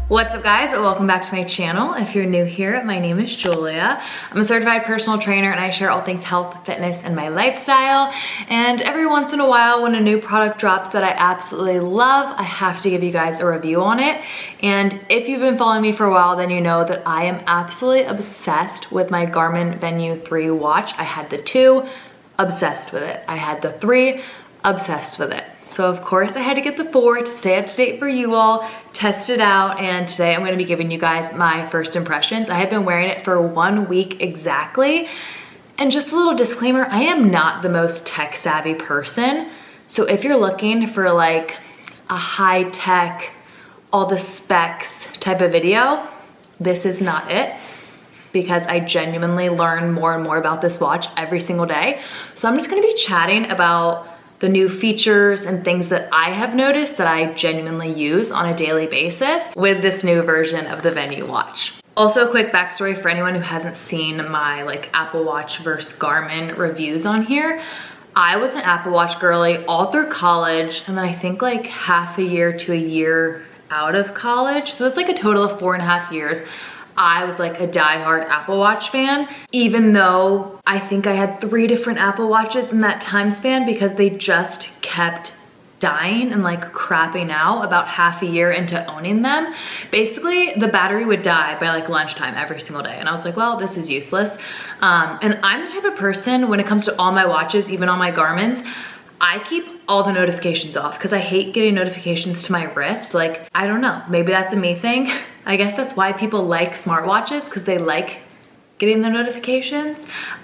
What's up guys, welcome back to my channel. If you're new here, my name is Julia. I'm a certified personal trainer and I share all things health, fitness, and my lifestyle. And every once in a while when a new product drops that I absolutely love, I have to give you guys a review on it. And if you've been following me for a while, then you know that I am absolutely obsessed with my Garmin Venu 3 watch. I had the 2, obsessed with it. I had the 3, obsessed with it. So of course I had to get the 4 to stay up to date for you all, test it out, and today I'm gonna be giving you guys my first impressions. I have been wearing it for 1 week exactly. And just a little disclaimer, I am not the most tech savvy person. So if you're looking for like a high tech, all the specs type of video, this is not it, because I genuinely learn more and more about this watch every single day. So I'm just gonna be chatting about the new features and things that I have noticed that I genuinely use on a daily basis with this new version of the Venu watch. Also a quick backstory for anyone who hasn't seen my like Apple Watch versus Garmin reviews on here. I was an Apple Watch girly all through college, and then I think like half a year to a year out of college. So it's like a total of 4.5 years. I was like a diehard Apple Watch fan, even though I think I had 3 different Apple Watches in that time span because they just kept dying and like crapping out about half a year into owning them. Basically, the battery would die by like lunchtime every single day. And I was like, well, this is useless. And I'm the type of person when it comes to all my watches, even all my Garmins, I keep all the notifications off because I hate getting notifications to my wrist. Like, I don't know, maybe that's a me thing. I guess that's why people like smartwatches, because they like getting the notifications.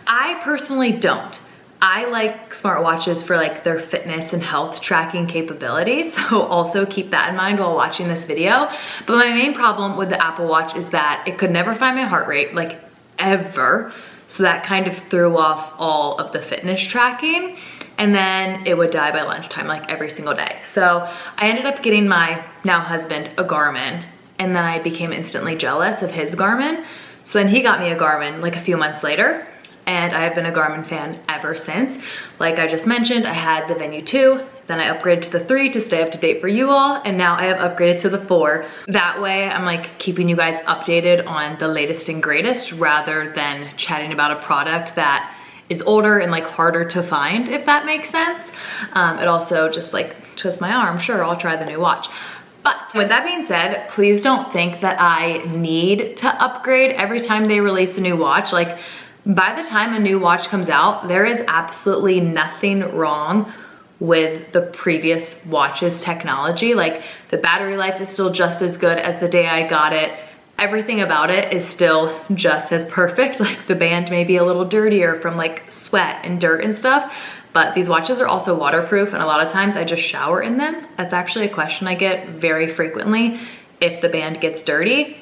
I personally don't. I like smartwatches for like their fitness and health tracking capabilities. So also keep that in mind while watching this video. But my main problem with the Apple Watch is that it could never find my heart rate, like ever. So that kind of threw off all of the fitness tracking. And then it would die by lunchtime, like every single day. So I ended up getting my now husband a Garmin, and then I became instantly jealous of his Garmin. So then he got me a Garmin like a few months later, and I have been a Garmin fan ever since. Like I just mentioned, I had the Venu 2, then I upgraded to the 3 to stay up to date for you all, and now I have upgraded to the 4. That way I'm like keeping you guys updated on the latest and greatest rather than chatting about a product that is older and like harder to find, if that makes sense. It also just like twists my arm, sure, I'll try the new watch. But with that being said, please don't think that I need to upgrade every time they release a new watch. Like by the time a new watch comes out, there is absolutely nothing wrong with the previous watch's technology. Like the battery life is still just as good as the day I got it. Everything about it is still just as perfect. Like the band may be a little dirtier from like sweat and dirt and stuff, but these watches are also waterproof, and a lot of times I just shower in them. That's actually a question I get very frequently. If the band gets dirty,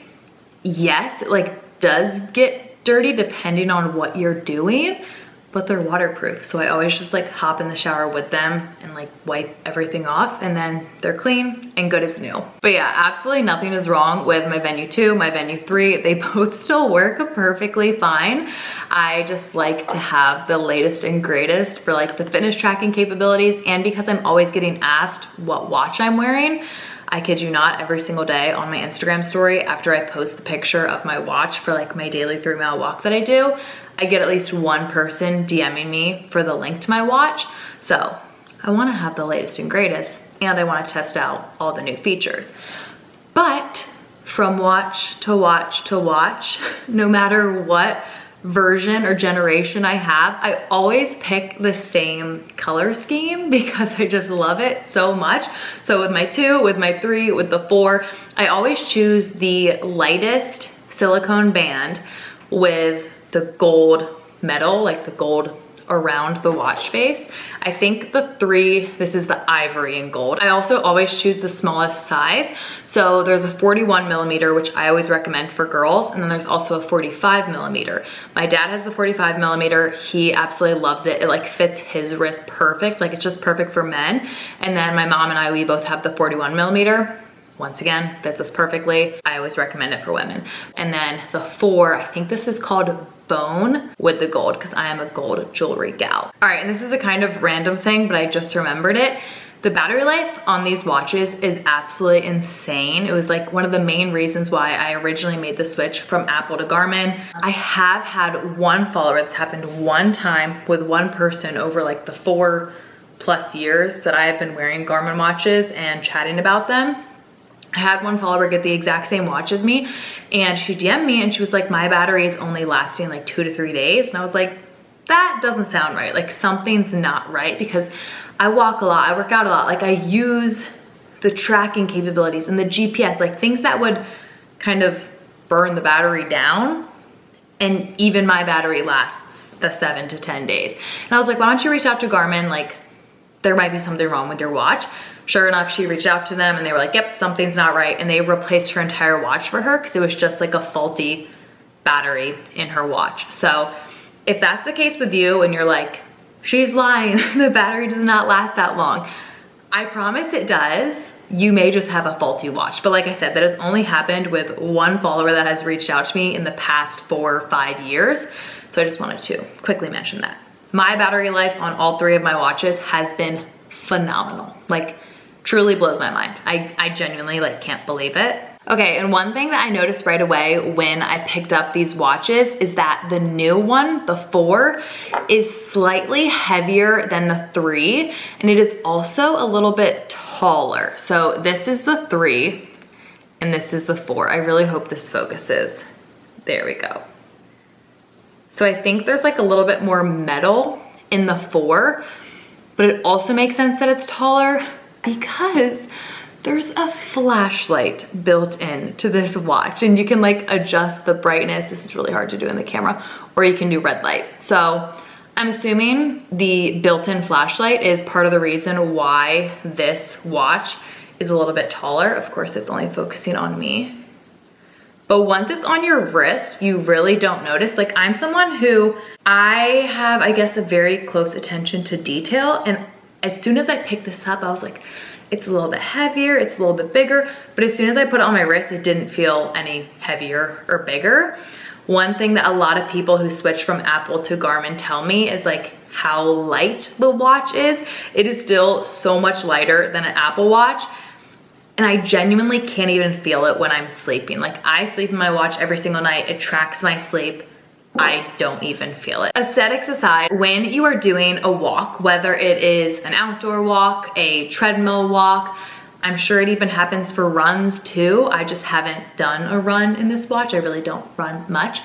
yes, it like does get dirty depending on what you're doing, but they're waterproof. So I always just like hop in the shower with them and like wipe everything off, and then they're clean and good as new. But yeah, absolutely nothing is wrong with my Venu 2, my Venu 3. They both still work perfectly fine. I just like to have the latest and greatest for like the fitness tracking capabilities, and because I'm always getting asked what watch I'm wearing. I kid you not, every single day on my Instagram story after I post the picture of my watch for like my daily 3-mile walk that I do, I get at least one person DMing me for the link to my watch. So I wanna have the latest and greatest, and I wanna test out all the new features. But from watch to watch to watch, no matter what version or generation I have, I always pick the same color scheme because I just love it so much. So with my 2, with my 3, with the 4, I always choose the lightest silicone band with the gold metal, like the gold around the watch face. I think the 3, this is the ivory and gold. I also always choose the smallest size. So there's a 41 millimeter, which I always recommend for girls. And then there's also a 45 millimeter. My dad has the 45 millimeter. He absolutely loves it. It like fits his wrist perfect. Like it's just perfect for men. And then my mom and I, we both have the 41 millimeter. Once again, fits us perfectly. I always recommend it for women. And then the 4, I think this is called Bone with the gold, because I am a gold jewelry gal. All right, and this is a kind of random thing, but I just remembered it. The battery life on these watches is absolutely insane. It was like one of the main reasons why I originally made the switch from Apple to Garmin. I have had one follower, that's happened one time with one person over like the 4+ years that I have been wearing Garmin watches and chatting about them. I had one follower get the exact same watch as me, and she DM'd me and she was like, my battery is only lasting like 2 to 3 days. And I was like, that doesn't sound right. Like something's not right, because I walk a lot, I work out a lot. Like I use the tracking capabilities and the GPS, like things that would kind of burn the battery down. And even my battery lasts the 7 to 10 days. And I was like, why don't you reach out to Garmin? Like there might be something wrong with your watch. Sure enough, she reached out to them and they were like, yep, something's not right. And they replaced her entire watch for her because it was just like a faulty battery in her watch. So if that's the case with you and you're like, she's lying, the battery does not last that long, I promise it does. You may just have a faulty watch. But like I said, that has only happened with one follower that has reached out to me in the past 4 or 5 years. So I just wanted to quickly mention that. My battery life on all 3 of my watches has been phenomenal. Like truly blows my mind. I genuinely like can't believe it. Okay, and one thing that I noticed right away when I picked up these watches is that the new one, the 4, is slightly heavier than the 3, and it is also a little bit taller. So this is the 3, and this is the 4. I really hope this focuses. There we go. So I think there's like a little bit more metal in the 4, but it also makes sense that it's taller because there's a flashlight built in to this watch, and you can like adjust the brightness. This is really hard to do in the camera, or you can do red light. So I'm assuming the built-in flashlight is part of the reason why this watch is a little bit taller. Of course, it's only focusing on me. But once it's on your wrist, you really don't notice. Like I'm someone who, I have, I guess, a very close attention to detail. And as soon as I picked this up, I was like, it's a little bit heavier, it's a little bit bigger. But as soon as I put it on my wrist, it didn't feel any heavier or bigger. One thing that a lot of people who switch from Apple to Garmin tell me is like how light the watch is. It is still so much lighter than an Apple Watch. And I genuinely can't even feel it when I'm sleeping. Like I sleep in my watch every single night. It tracks my sleep. I don't even feel it. Aesthetics aside, when you are doing a walk, whether it is an outdoor walk, a treadmill walk, I'm sure it even happens for runs too. I just haven't done a run in this watch. I really don't run much.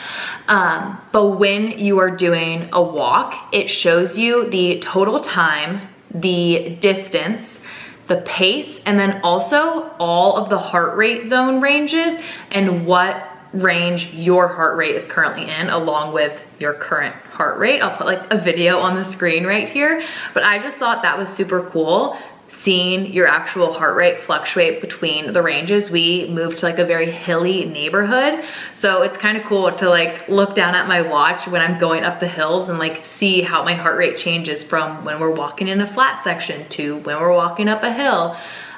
But when you are doing a walk, it shows you the total time, the distance, the pace, and then also all of the heart rate zone ranges and what range your heart rate is currently in, along with your current heart rate. I'll put like a video on the screen right here, but I just thought that was super cool, seeing your actual heart rate fluctuate between the ranges. We moved to like a very hilly neighborhood, so it's kind of cool to like look down at my watch when I'm going up the hills and like see how my heart rate changes from when we're walking in a flat section to when we're walking up a hill.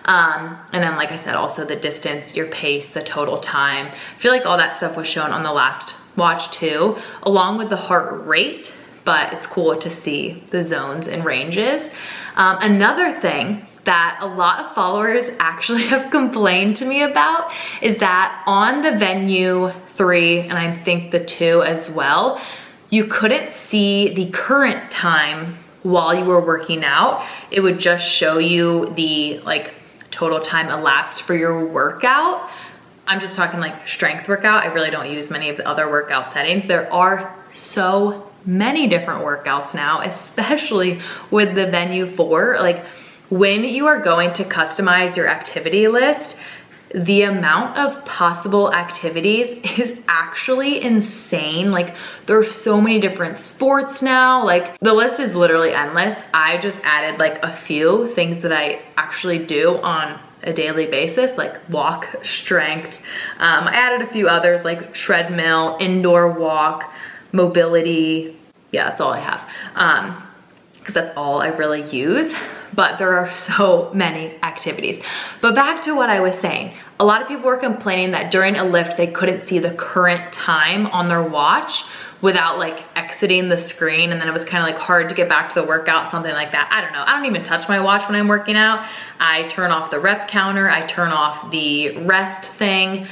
And then like I said, also the distance, your pace, the total time. I feel like all that stuff was shown on the last watch too, along with the heart rate, but it's cool to see the zones and ranges. Another thing that a lot of followers actually have complained to me about is that on the Venu 3, and I think the 2 as well, you couldn't see the current time while you were working out. It would just show you the like total time elapsed for your workout. I'm just talking like strength workout. I really don't use many of the other workout settings. There are so many different workouts now, especially with the Venu 4. Like when you are going to customize your activity list, the amount of possible activities is actually insane. Like there are so many different sports now. Like the list is literally endless. I just added like a few things that I actually do on a daily basis, like walk, strength. I added a few others like treadmill, indoor walk, mobility. Yeah, that's all I have. Because that's all I really use. But there are so many activities. But back to what I was saying, a lot of people were complaining that during a lift, they couldn't see the current time on their watch without like exiting the screen, and then it was kind of like hard to get back to the workout, something like that. I don't know. I don't even touch my watch when I'm working out. I turn off the rep counter. I turn off the rest thing.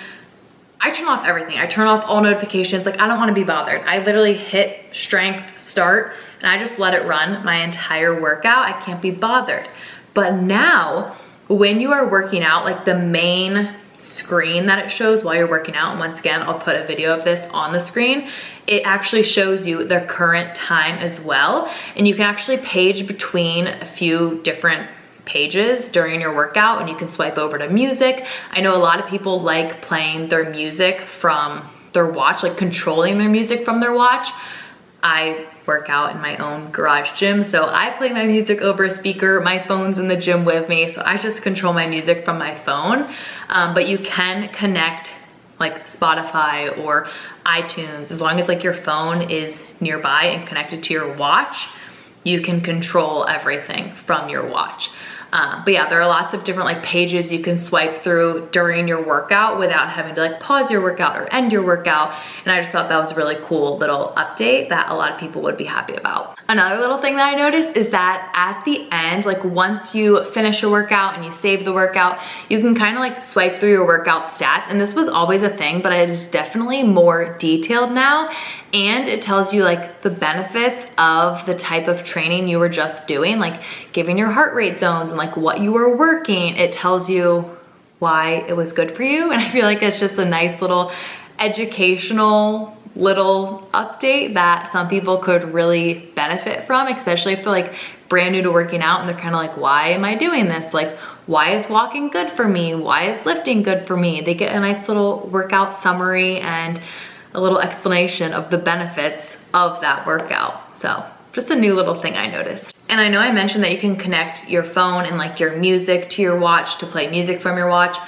I turn off everything. I turn off all notifications. Like, I don't want to be bothered. I literally hit strength start and I just let it run my entire workout. I can't be bothered. But now when you are working out, like the main screen that it shows while you're working out, and once again, I'll put a video of this on the screen, it actually shows you the current time as well. And you can actually page between a few different pages during your workout, and you can swipe over to music. I know a lot of people like playing their music from their watch, like controlling their music from their watch. I work out in my own garage gym, so I play my music over a speaker. My phone's in the gym with me, so I just control my music from my phone. But you can connect like Spotify or iTunes, as long as like your phone is nearby and connected to your watch, you can control everything from your watch. But yeah, there are lots of different like pages you can swipe through during your workout without having to like pause your workout or end your workout. And I just thought that was a really cool little update that a lot of people would be happy about. Another little thing that I noticed is that at the end, like once you finish a workout and you save the workout, you can kind of like swipe through your workout stats. And this was always a thing, but it is definitely more detailed now. And it tells you like the benefits of the type of training you were just doing, like giving your heart rate zones and like what you were working. It tells you why it was good for you. And I feel like it's just a nice little educational little update that some people could really benefit from, especially if they're like brand new to working out and they're kind of like, why am I doing this? Like, why is walking good for me? Why is lifting good for me? They get a nice little workout summary and a little explanation of the benefits of that workout. So just a new little thing I noticed. And I know I mentioned that you can connect your phone and like your music to your watch to play music from your watch.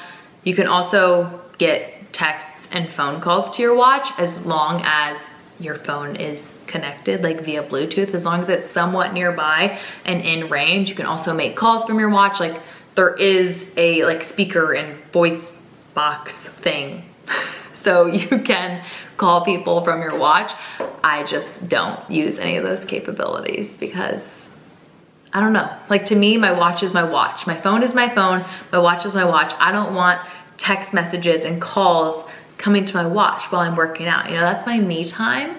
You can also get texts and phone calls to your watch as long as your phone is connected like via Bluetooth. As long as it's somewhat nearby and in range, you can also make calls from your watch. Like there is a like speaker and voice box thing. So you can call people from your watch. I just don't use any of those capabilities because I don't know. Like to me, my watch is my watch. My phone is my phone. My watch is my watch. I don't want text messages and calls coming to my watch while I'm working out. You know, that's my me time.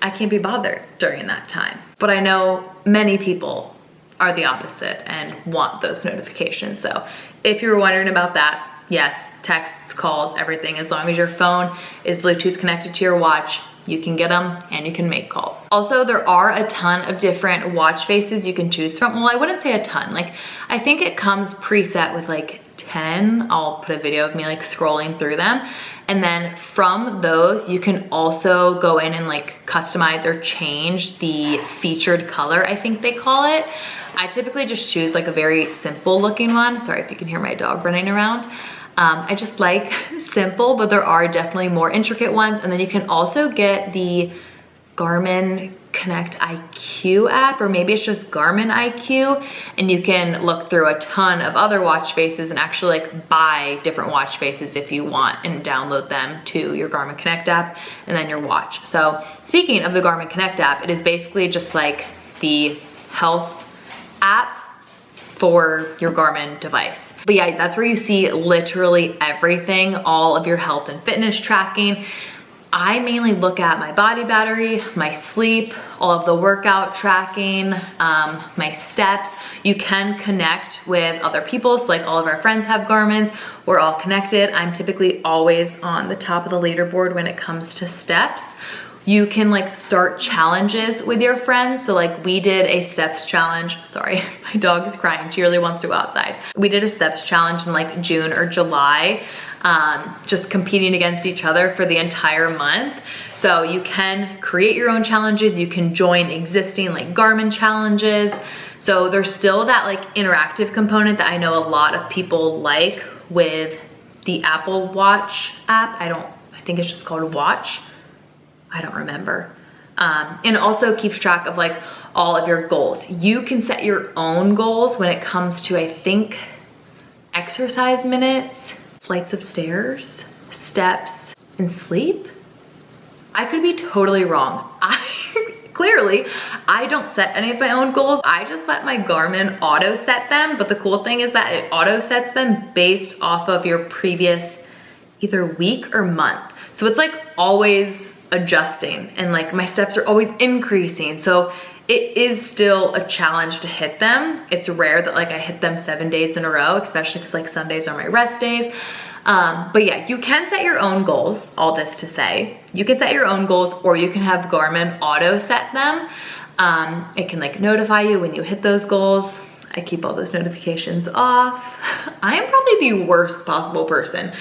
I can't be bothered during that time. But I know many people are the opposite and want those notifications. So if you were wondering about that, yes, texts, calls, everything. As long as your phone is Bluetooth connected to your watch, you can get them and you can make calls. Also, there are a ton of different watch faces you can choose from. Well, I wouldn't say a ton. Like, I think it comes preset with like 10. I'll put a video of me like scrolling through them. And then from those, you can also go in and like customize or change the featured color, I think they call it. I typically just choose like a very simple looking one. Sorry if you can hear my dog running around. I just like simple, but there are definitely more intricate ones. And then you can also get the Garmin Connect IQ app, or maybe it's just Garmin IQ, and you can look through a ton of other watch faces and actually like buy different watch faces if you want and download them to your Garmin Connect app and then your watch. So speaking of the Garmin Connect app, it is basically just like the health app for your Garmin device. But yeah, that's where you see literally everything, all of your health and fitness tracking. I mainly look at my body battery, my sleep, all of the workout tracking, my steps. You can connect with other people. So like all of our friends have Garmin's, we're all connected. I'm typically always on the top of the leaderboard when it comes to steps. You can like start challenges with your friends. So like we did a steps challenge. Sorry, my dog is crying. She really wants to go outside. We did a steps challenge in like June or July, just competing against each other for the entire month. So you can create your own challenges. You can join existing like Garmin challenges. So there's still that like interactive component that I know a lot of people like with the Apple Watch app. I think it's just called Watch. I don't remember. And also keeps track of like all of your goals. You can set your own goals when it comes to, I think, exercise minutes, flights of stairs, steps, and sleep. I could be totally wrong. Clearly, I don't set any of my own goals. I just let my Garmin auto set them. But the cool thing is that it auto sets them based off of your previous either week or month. So it's like always adjusting, and like my steps are always increasing. So it is still a challenge to hit them. It's rare that like I hit them 7 days in a row, especially because like Sundays are my rest days. But yeah, you can set your own goals, all this to say. You can set your own goals, or you can have Garmin auto set them. It can like notify you when you hit those goals. I keep all those notifications off. I am probably the worst possible person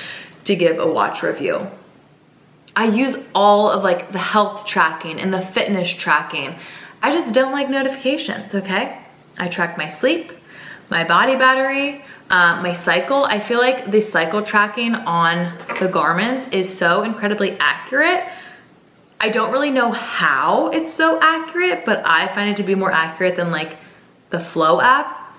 to give a watch review. I use all of like the health tracking and the fitness tracking. I just don't like notifications, okay? I track my sleep, my body battery, my cycle. I feel like the cycle tracking on the Garmin's is so incredibly accurate. I don't really know how it's so accurate, but I find it to be more accurate than like the Flow app.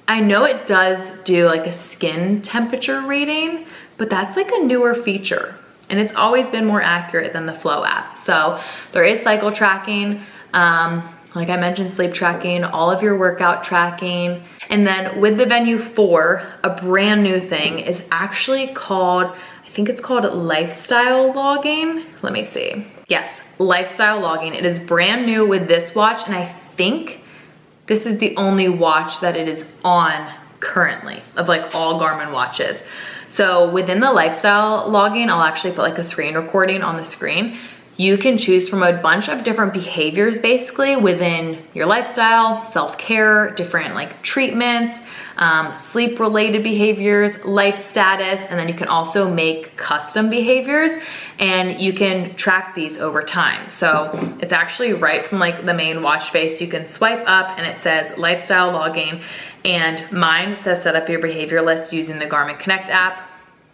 I know it does do like a skin temperature reading, but that's like a newer feature, and it's always been more accurate than the Flow app. So there is cycle tracking, like I mentioned, sleep tracking, all of your workout tracking. And then with the Venu 4, a brand new thing is actually called, I think it's called lifestyle logging. Let me see. Yes, lifestyle logging. It is brand new with this watch, and I think this is the only watch that it is on currently of like all Garmin watches. So within the lifestyle logging, I'll actually put like a screen recording on the screen. You can choose from a bunch of different behaviors basically within your lifestyle, self-care, different like treatments, sleep related behaviors, life status, and then you can also make custom behaviors, and you can track these over time. So it's actually right from like the main watch face. You can swipe up and it says lifestyle logging, and mine says set up your behavior list using the Garmin Connect app,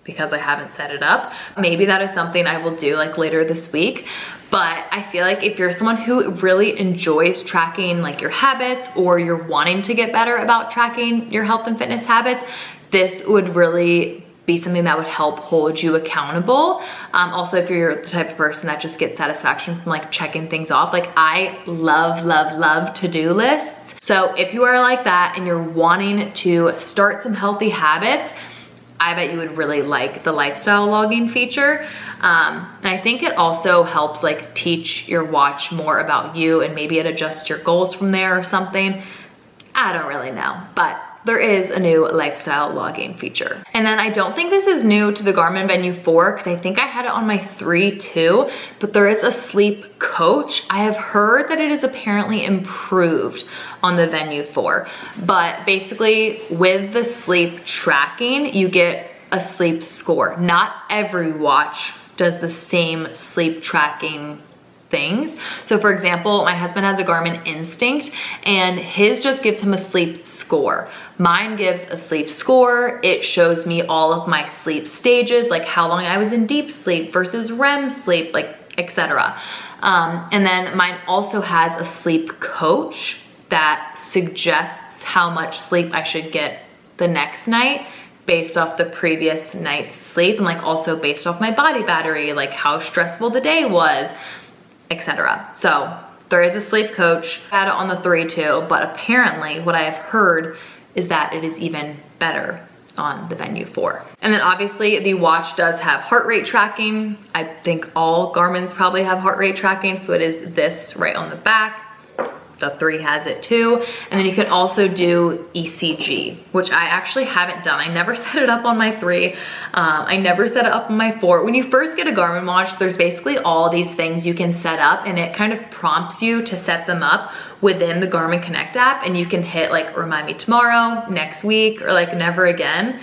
because I haven't set it up. Maybe that is something I will do like later this week. But I feel like if you're someone who really enjoys tracking like your habits, or you're wanting to get better about tracking your health and fitness habits, this would really be something that would help hold you accountable. Also, if you're the type of person that just gets satisfaction from like checking things off, like I love to-do lists. So if you are like that and you're wanting to start some healthy habits, I bet you would really like the lifestyle logging feature. And I think it also helps like teach your watch more about you, and maybe it adjusts your goals from there or something. I don't really know, but there is a new lifestyle logging feature. And then I don't think this is new to the Garmin Venu 4, because I think I had it on my 3 too, but there is a sleep coach. I have heard that it is apparently improved on the Venu 4, but basically with the sleep tracking, you get a sleep score. Not every watch does the same sleep tracking things. So for example, my husband has a Garmin Instinct, and his just gives him a sleep score. Mine gives a sleep score. It shows me all of my sleep stages, like how long I was in deep sleep versus REM sleep, like etc. And then mine also has a sleep coach that suggests how much sleep I should get the next night based off the previous night's sleep, and like also based off my body battery, like how stressful the day was, etc. So there is a sleep coach. I had it on the 3 too, but apparently what I have heard is that it is even better on the Venu 4. And then obviously the watch does have heart rate tracking. I think all Garmin's probably have heart rate tracking, so it is this right on the back. The 3 has it too. And then you can also do ECG, which I actually haven't done. I never set it up on my 3. I never set it up on my 4. When you first get a Garmin watch, there's basically all these things you can set up, and it kind of prompts you to set them up within the Garmin Connect app, and you can hit like remind me tomorrow, next week, or like never again.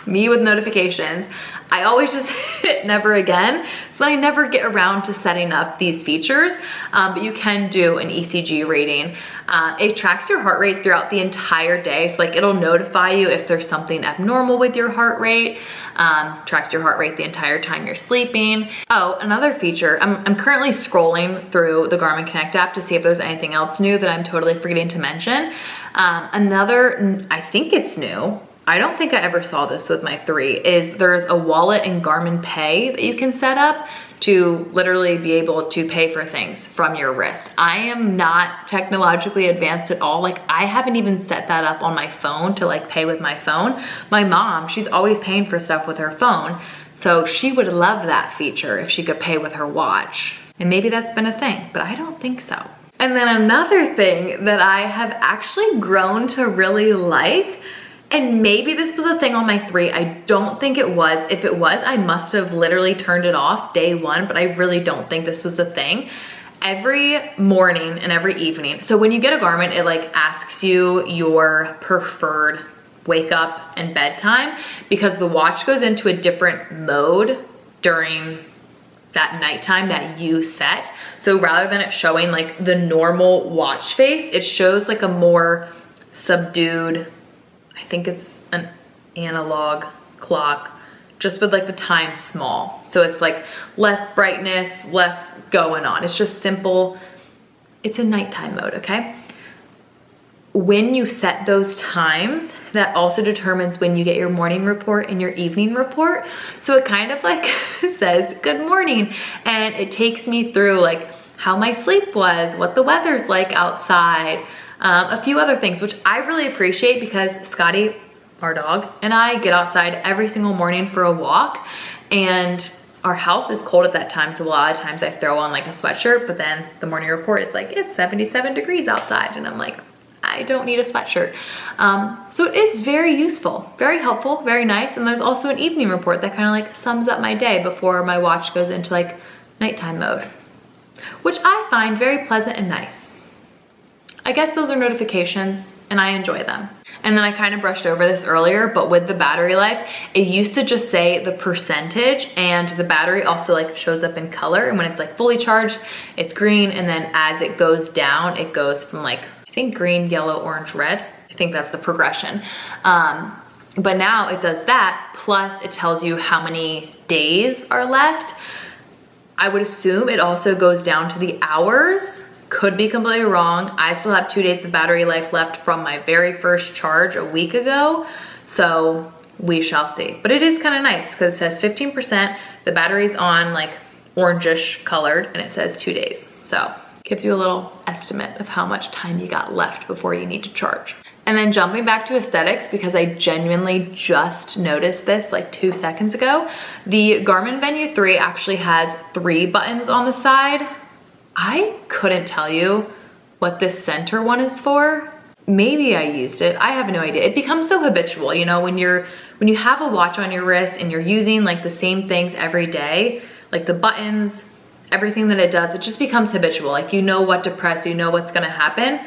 Me with notifications, I always just hit never again, so I never get around to setting up these features, but you can do an ECG rating. It tracks your heart rate throughout the entire day, so like it'll notify you if there's something abnormal with your heart rate, tracks your heart rate the entire time you're sleeping. Oh, another feature, I'm currently scrolling through the Garmin Connect app to see if there's anything else new that I'm totally forgetting to mention. I think it's new, I don't think I ever saw this with my 3, is there's a wallet in Garmin Pay that you can set up to literally be able to pay for things from your wrist. I am not technologically advanced at all. Like, I haven't even set that up on my phone to like pay with my phone. My mom, she's always paying for stuff with her phone. So she would love that feature if she could pay with her watch. And maybe that's been a thing, but I don't think so. And then another thing that I have actually grown to really like, and maybe this was a thing on my 3, I don't think it was. If it was, I must have literally turned it off day 1, but I really don't think this was a thing. Every morning and every evening, so when you get a Garmin, it like asks you your preferred wake up and bedtime, because the watch goes into a different mode during that nighttime that you set. So rather than it showing like the normal watch face, it shows like a more subdued, I think it's an analog clock, just with like the time small. So it's like less brightness, less going on. It's just simple. It's a nighttime mode, okay? When you set those times, that also determines when you get your morning report and your evening report. So it kind of like says, good morning. And it takes me through like how my sleep was, what the weather's like outside, a few other things, which I really appreciate because Scotty, our dog, and I get outside every single morning for a walk, and our house is cold at that time. So a lot of times I throw on like a sweatshirt, but then the morning report is like, it's 77 degrees outside. And I'm like, I don't need a sweatshirt. So it is very useful, very helpful, very nice. And there's also an evening report that kind of like sums up my day before my watch goes into like nighttime mode, which I find very pleasant and nice. I guess those are notifications and I enjoy them. And then I kind of brushed over this earlier, but with the battery life, it used to just say the percentage, and the battery also like shows up in color. And when it's like fully charged, it's green. And then as it goes down, it goes from like, I think green, yellow, orange, red. I think that's the progression. But now it does that, plus it tells you how many days are left. I would assume it also goes down to the hours. Could be completely wrong. I still have 2 days of battery life left from my very first charge a week ago. So we shall see. But it is kind of nice because it says 15%. The battery's on like orangish colored and it says 2 days. So gives you a little estimate of how much time you got left before you need to charge. And then jumping back to aesthetics, because I genuinely just noticed this like 2 seconds ago, the Garmin Venu 3 actually has 3 buttons on the side. I couldn't tell you what this center one is for. Maybe I used it, I have no idea. It becomes so habitual, you know, when you have a watch on your wrist and you're using like the same things every day, like the buttons, everything that it does, it just becomes habitual. Like you know what to press, you know what's gonna happen.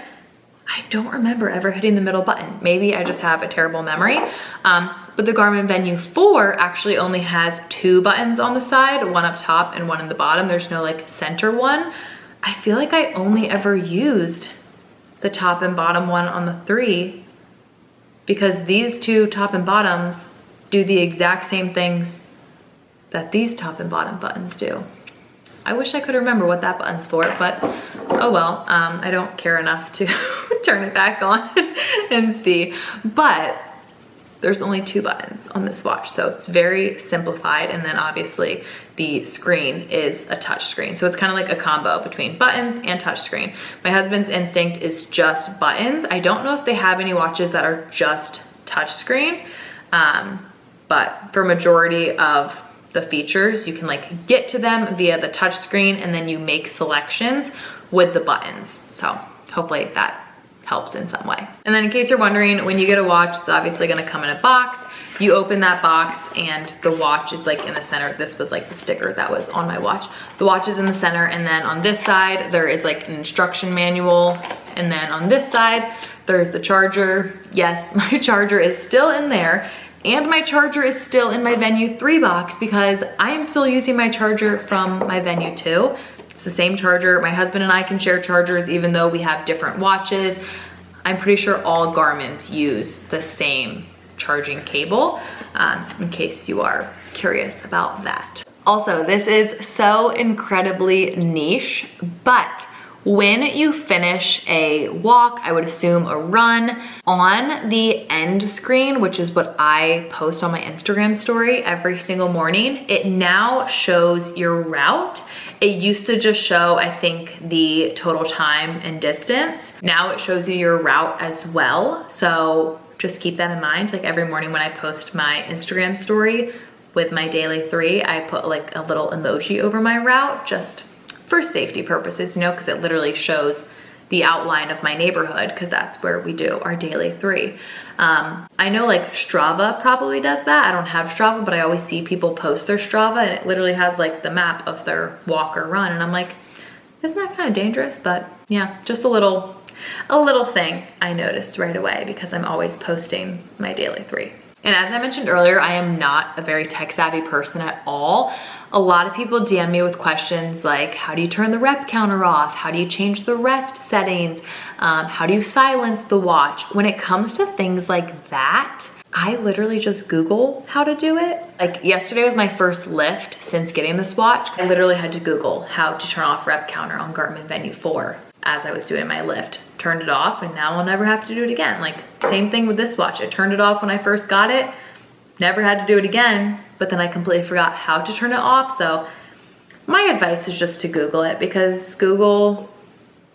I don't remember ever hitting the middle button. Maybe I just have a terrible memory. But the Garmin Venu 4 actually only has 2 buttons on the side, one up top and one in the bottom. There's no like center one. I feel like I only ever used the top and bottom one on the 3 because these 2 top and bottoms do the exact same things that these top and bottom buttons do. I wish I could remember what that button's for, but oh well, I don't care enough to turn it back on and see. But there's only 2 buttons on this watch, so it's very simplified. And then obviously the screen is a touch screen. So it's kind of like a combo between buttons and touch screen. My husband's instinct is just buttons. I don't know if they have any watches that are just touch screen, but for majority of the features, you can like get to them via the touch screen and then you make selections with the buttons. So hopefully that helps in some way. And then in case you're wondering, when you get a watch, it's obviously gonna come in a box. You open that box and the watch is like in the center. This was like the sticker that was on my watch. The watch is in the center, and then on this side, there is like an instruction manual. And then on this side, there's the charger. Yes, my charger is still in there. And my charger is still in my Venu 3 box because I am still using my charger from my Venu 2. It's the same charger. My husband and I can share chargers even though we have different watches. I'm pretty sure all Garmins use the same charging cable, in case you are curious about that. Also, this is so incredibly niche, but When you finish a walk, I would assume a run, on the end screen, which is what I post on my Instagram story every single morning, it now shows your route. It used to just show, I think, the total time and distance. Now it shows you your route as well. So just keep that in mind. Like every morning when I post my Instagram story with my daily 3, I put like a little emoji over my route just for safety purposes, you know, because it literally shows the outline of my neighborhood, because that's where we do our daily 3. I know like Strava probably does that. I don't have Strava, but I always see people post their Strava and it literally has like the map of their walk or run. And I'm like, isn't that kind of dangerous? But yeah, just a little thing I noticed right away because I'm always posting my daily 3. And as I mentioned earlier, I am not a very tech savvy person at all. A lot of people DM me with questions like, how do you turn the rep counter off? How do you change the rest settings? How do you silence the watch? When it comes to things like that, I literally just Google how to do it. Like yesterday was my first lift since getting this watch. I literally had to Google how to turn off rep counter on Garmin Venu 4 as I was doing my lift. Turned it off and now I'll never have to do it again. Like same thing with this watch. I turned it off when I first got it, never had to do it again, but then I completely forgot how to turn it off. So my advice is just to Google it because Google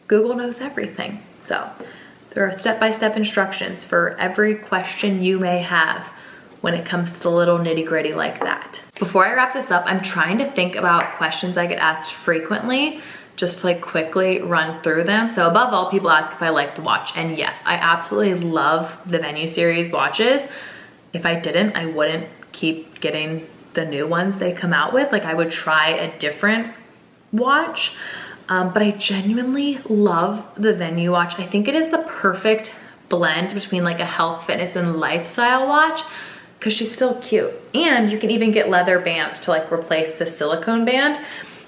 knows everything. So there are step-by-step instructions for every question you may have when it comes to the little nitty-gritty like that. Before I wrap this up, I'm trying to think about questions I get asked frequently, just to like quickly run through them. So above all, people ask if I like the watch. And yes, I absolutely love the Venu series watches. If I didn't, I wouldn't keep getting the new ones they come out with. Like I would try a different watch, but I genuinely love the Venu watch. I think it is the perfect blend between like a health, fitness, and lifestyle watch because she's still cute. And you can even get leather bands to like replace the silicone band.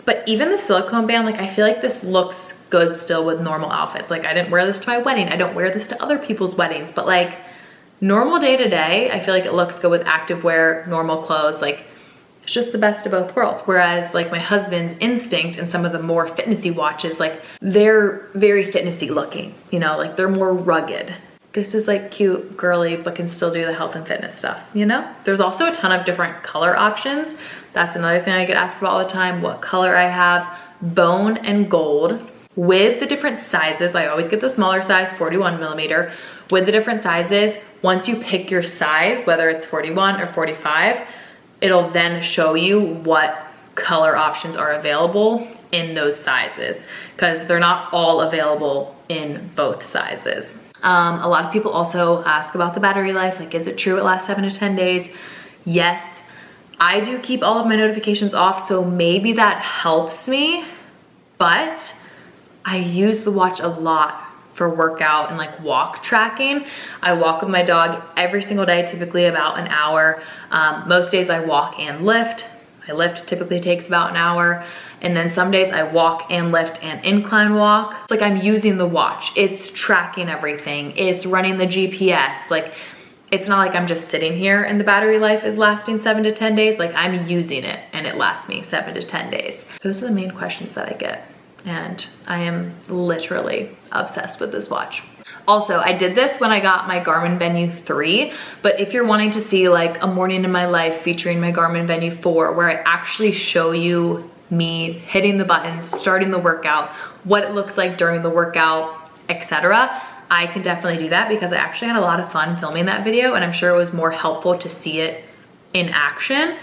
But even the silicone band, like I feel like this looks good still with normal outfits. Like I didn't wear this to my wedding. I don't wear this to other people's weddings, but like normal day to day, I feel like it looks good with activewear, normal clothes. Like it's just the best of both worlds. Whereas like my husband's Instinct and some of the more fitnessy watches, like they're very fitnessy looking, you know, like they're more rugged. This is like cute, girly, but can still do the health and fitness stuff, you know? There's also a ton of different color options. That's another thing I get asked about all the time, what color I have. Bone and gold. With the different sizes, I always get the smaller size, 41 millimeter. With the different sizes, once you pick your size, whether it's 41 or 45, it'll then show you what color options are available in those sizes because they're not all available in both sizes. A lot of people also ask about the battery life. Like, is it true it lasts 7 to 10 days? Yes, I do keep all of my notifications off, so maybe that helps me, but I use the watch a lot for workout and like walk tracking. I walk with my dog every single day, typically about an hour. Most days I walk and lift. My lift typically takes about an hour. And then some days I walk and lift and incline walk. It's like I'm using the watch. It's tracking everything. It's running the GPS. Like, it's not like I'm just sitting here and the battery life is lasting 7 to 10 days. Like I'm using it and it lasts me 7 to 10 days. Those are the main questions that I get. And I am literally obsessed with this watch. Also, I did this when I got my Garmin Venu 3, but if you're wanting to see like a morning in my life featuring my Garmin Venu 4, where I actually show you me hitting the buttons, starting the workout, what it looks like during the workout, etc., I can definitely do that because I actually had a lot of fun filming that video and I'm sure it was more helpful to see it in action.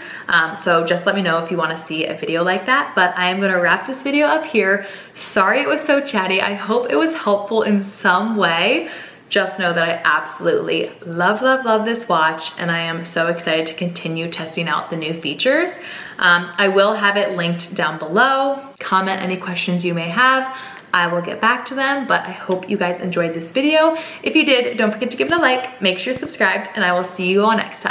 So just let me know if you want to see a video like that, but I am going to wrap this video up here. Sorry it was so chatty. I hope it was helpful in some way. Just know that I absolutely love, love, love this watch and I am so excited to continue testing out the new features. I will have it linked down below. Comment any questions you may have. I will get back to them, but I hope you guys enjoyed this video. If you did, don't forget to give it a like, make sure you're subscribed, and I will see you all next time.